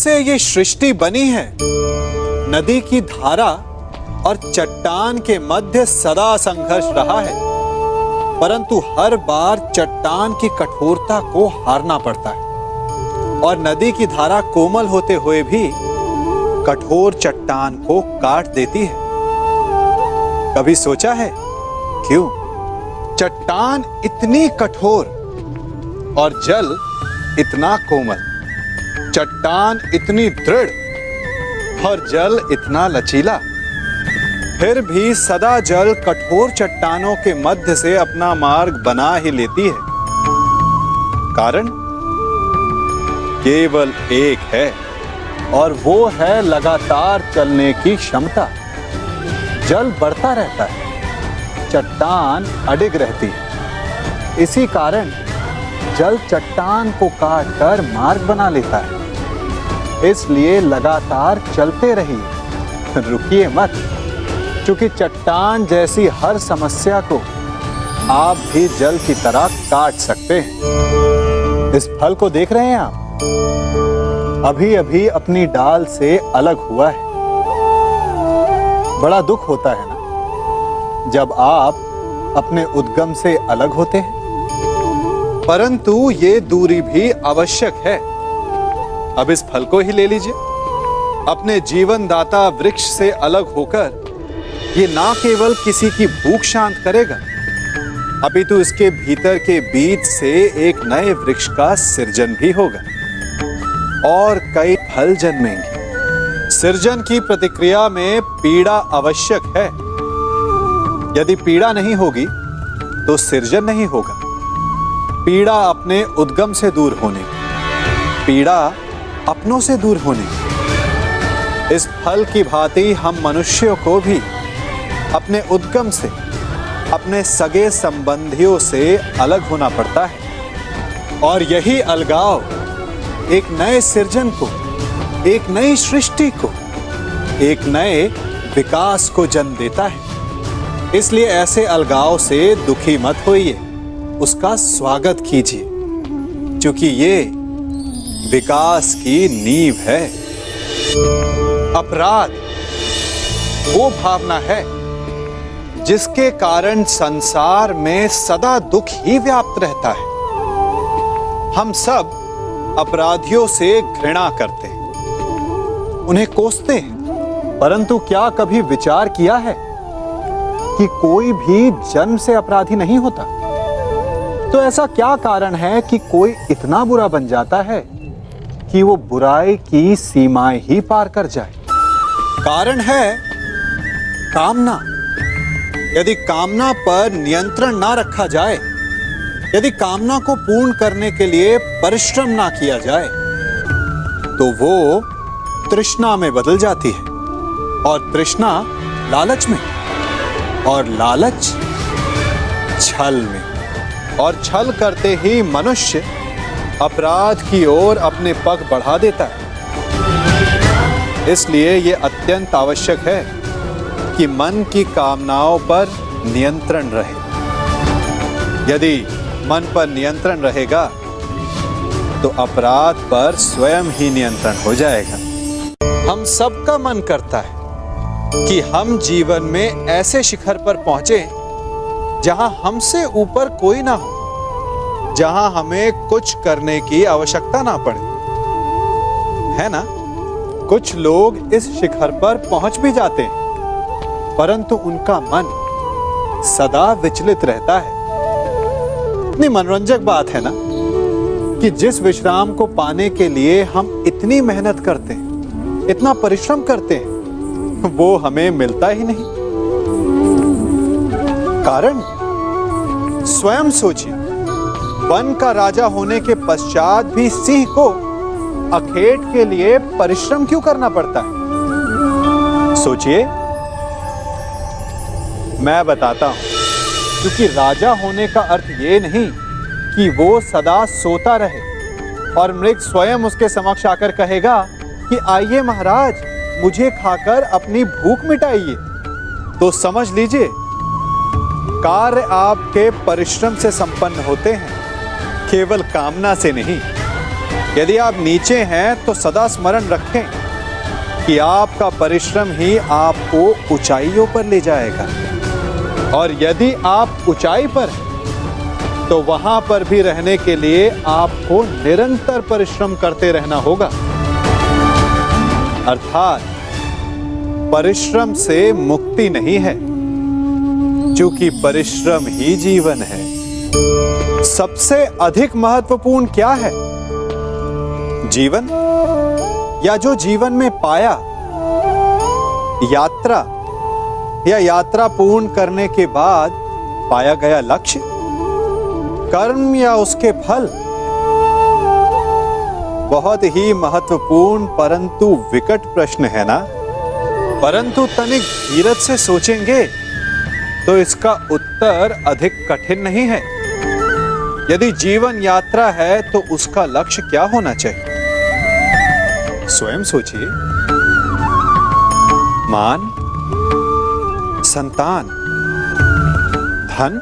से ये सृष्टि बनी है, नदी की धारा और चट्टान के मध्य सदा संघर्ष रहा है, परंतु हर बार चट्टान की कठोरता को हारना पड़ता है और नदी की धारा कोमल होते हुए भी कठोर चट्टान को काट देती है। कभी सोचा है क्यों चट्टान इतनी कठोर और जल इतना कोमल, चट्टान इतनी दृढ़ और जल इतना लचीला, फिर भी सदा जल कठोर चट्टानों के मध्य से अपना मार्ग बना ही लेती है? कारण केवल एक है और वो है लगातार चलने की क्षमता। जल बढ़ता रहता है, चट्टान अडिग रहती है। इसी कारण जल चट्टान को काटकर मार्ग बना लेता है। इसलिए लगातार चलते रहिए, रुकिए मत, क्योंकि चट्टान जैसी हर समस्या को आप भी जल की तरह काट सकते हैं। इस फल को देख रहे हैं आप, अभी अभी अपनी डाल से अलग हुआ है। बड़ा दुख होता है ना जब आप अपने उद्गम से अलग होते हैं, परंतु ये दूरी भी आवश्यक है। अब इस फल को ही ले लीजिए। अपने जीवन दाता वृक्ष से अलग होकर ये ना केवल किसी की भूख शांत करेगा, अपितु इसके भीतर के बीज से एक नए वृक्ष का सृजन भी होगा और कई फल जन्मेंगे। सृजन की प्रतिक्रिया में पीड़ा आवश्यक है। यदि पीड़ा नहीं होगी तो सृजन नहीं होगा। पीड़ा अपने उद्गम से दूर होने, पीड़ा अपनों से दूर होने। इस फल की भांति हम मनुष्यों को भी अपने उद्गम से, अपने सगे संबंधियों से अलग होना पड़ता है और यही अलगाव एक नए सृजन को, एक नई सृष्टि को, एक नए विकास को जन्म देता है। इसलिए ऐसे अलगाव से दुखी मत होइए, उसका स्वागत कीजिए, क्योंकि ये विकास की नींव है। अपराध वो भावना है जिसके कारण संसार में सदा दुख ही व्याप्त रहता है। हम सब अपराधियों से घृणा करते हैं, उन्हें कोसते हैं, परंतु क्या कभी विचार किया है कि कोई भी जन्म से अपराधी नहीं होता? तो ऐसा क्या कारण है कि कोई इतना बुरा बन जाता है कि वो बुराई की सीमाएं ही पार कर जाए? कारण है कामना। यदि कामना पर नियंत्रण ना रखा जाए, यदि कामना को पूर्ण करने के लिए परिश्रम ना किया जाए, तो वो तृष्णा में बदल जाती है और तृष्णा लालच में, और लालच छल में, और छल करते ही मनुष्य अपराध की ओर अपने पग बढ़ा देता है। इसलिए ये अत्यंत आवश्यक है कि मन की कामनाओं पर नियंत्रण रहे। यदि मन पर नियंत्रण रहेगा तो अपराध पर स्वयं ही नियंत्रण हो जाएगा। हम सबका मन करता है कि हम जीवन में ऐसे शिखर पर पहुंचे जहां हमसे ऊपर कोई ना हो, जहां हमें कुछ करने की आवश्यकता ना पड़े, है ना? कुछ लोग इस शिखर पर पहुंच भी जाते हैं, परंतु उनका मन सदा विचलित रहता है। इतनी मनोरंजक बात है ना कि जिस विश्राम को पाने के लिए हम इतनी मेहनत करते हैं, इतना परिश्रम करते हैं, वो हमें मिलता ही नहीं। कारण स्वयं सोचिए, वन का राजा होने के पश्चात भी सिंह को अखेट के लिए परिश्रम क्यों करना पड़ता है? सोचिए। मैं बताता हूं, क्योंकि राजा होने का अर्थ ये नहीं कि वो सदा सोता रहे और मृग स्वयं उसके समक्ष आकर कहेगा कि आइए महाराज, मुझे खाकर अपनी भूख मिटाइए। तो समझ लीजिए, कार्य आपके परिश्रम से संपन्न होते हैं, केवल कामना से नहीं। यदि आप नीचे हैं तो सदा स्मरण रखें कि आपका परिश्रम ही आपको ऊंचाइयों पर ले जाएगा, और यदि आप ऊंचाई पर हैं तो वहां पर भी रहने के लिए आपको निरंतर परिश्रम करते रहना होगा। अर्थात परिश्रम से मुक्ति नहीं है, क्योंकि परिश्रम ही जीवन है। सबसे अधिक महत्वपूर्ण क्या है? जीवन, या जो जीवन में पाया, यात्रा या यात्रा पूर्ण करने के बाद पाया गया लक्ष्य, कर्म या उसके फल? बहुत ही महत्वपूर्ण परंतु विकट प्रश्न है ना? परंतु तनिक धीरज से सोचेंगे तो इसका उत्तर अधिक कठिन नहीं है। यदि जीवन यात्रा है तो उसका लक्ष्य क्या होना चाहिए? स्वयं सोचिए। मान, संतान, धन?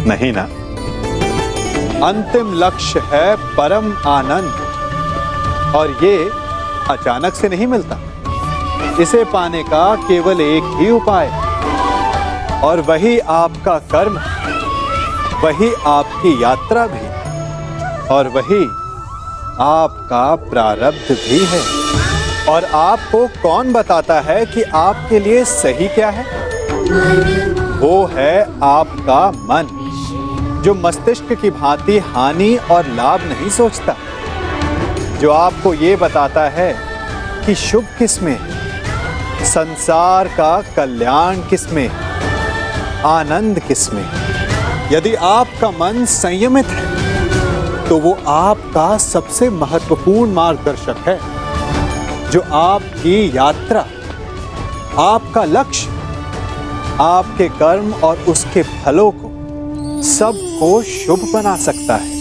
नहीं ना। अंतिम लक्ष्य है परम आनंद, और ये अचानक से नहीं मिलता। इसे पाने का केवल एक ही उपाय, और वही आपका कर्म, वही आपकी यात्रा भी, और वही आपका प्रारब्ध भी है। और आपको कौन बताता है कि आपके लिए सही क्या है? वो है आपका मन, जो मस्तिष्क की भांति हानि और लाभ नहीं सोचता, जो आपको ये बताता है कि शुभ किसमें है, संसार का कल्याण किसमें, आनंद किसमें। यदि आपका मन संयमित है तो वो आपका सबसे महत्वपूर्ण मार्गदर्शक है, जो आपकी यात्रा, आपका लक्ष्य, आपके कर्म और उसके फलों को सबको शुभ बना सकता है।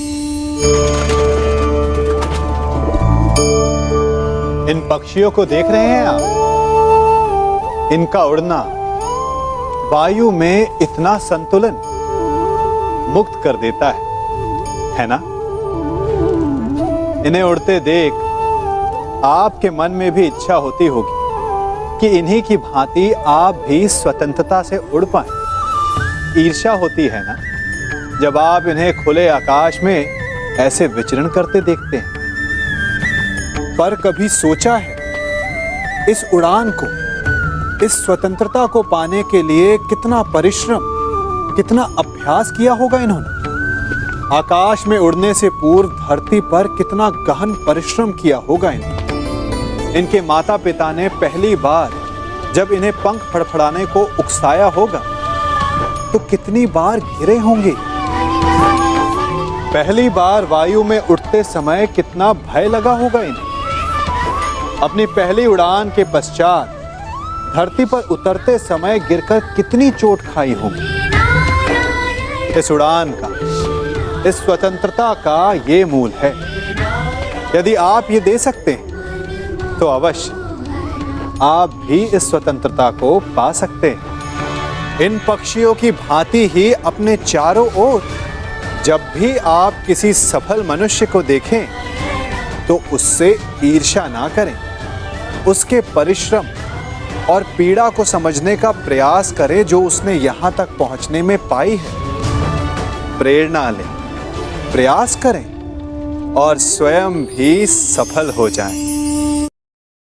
इन पक्षियों को देख रहे हैं आप? इनका उड़ना वायु में इतना संतुलन मुक्त कर देता है ना? इन्हें उड़ते देख आपके मन में भी इच्छा होती होगी कि इन्हीं की भांति आप भी स्वतंत्रता से उड़ पाएं। ईर्ष्या होती है ना जब आप इन्हें खुले आकाश में ऐसे विचरण करते देखते हैं। पर कभी सोचा है इस उड़ान को, इस स्वतंत्रता को पाने के लिए कितना परिश्रम, कितना अभ्यास किया होगा इन्होंने? आकाश में उड़ने से पूर्व धरती पर कितना गहन परिश्रम किया होगा इन्होंने। इनके माता पिता ने पहली बार जब इन्हें पंख फड़फड़ाने को उकसाया होगा तो कितनी बार गिरे होंगे। पहली बार वायु में उड़ते समय कितना भय लगा होगा इन्हें। अपनी पहली उड़ान के पश्चात धरती पर उतरते समय गिरकर कितनी चोट खाई होगी। इस उड़ान का, इस स्वतंत्रता का ये मूल है। यदि आप ये दे सकते हैं तो अवश्य आप भी इस स्वतंत्रता को पा सकते हैं। इन पक्षियों की भांति ही अपने चारों ओर जब भी आप किसी सफल मनुष्य को देखें तो उससे ईर्ष्या ना करें। उसके परिश्रम और पीड़ा को समझने का प्रयास करें जो उसने यहाँ तक पहुँचने में पाई है। प्रेरणा लें, प्रयास करें और स्वयं भी सफल हो जाएं।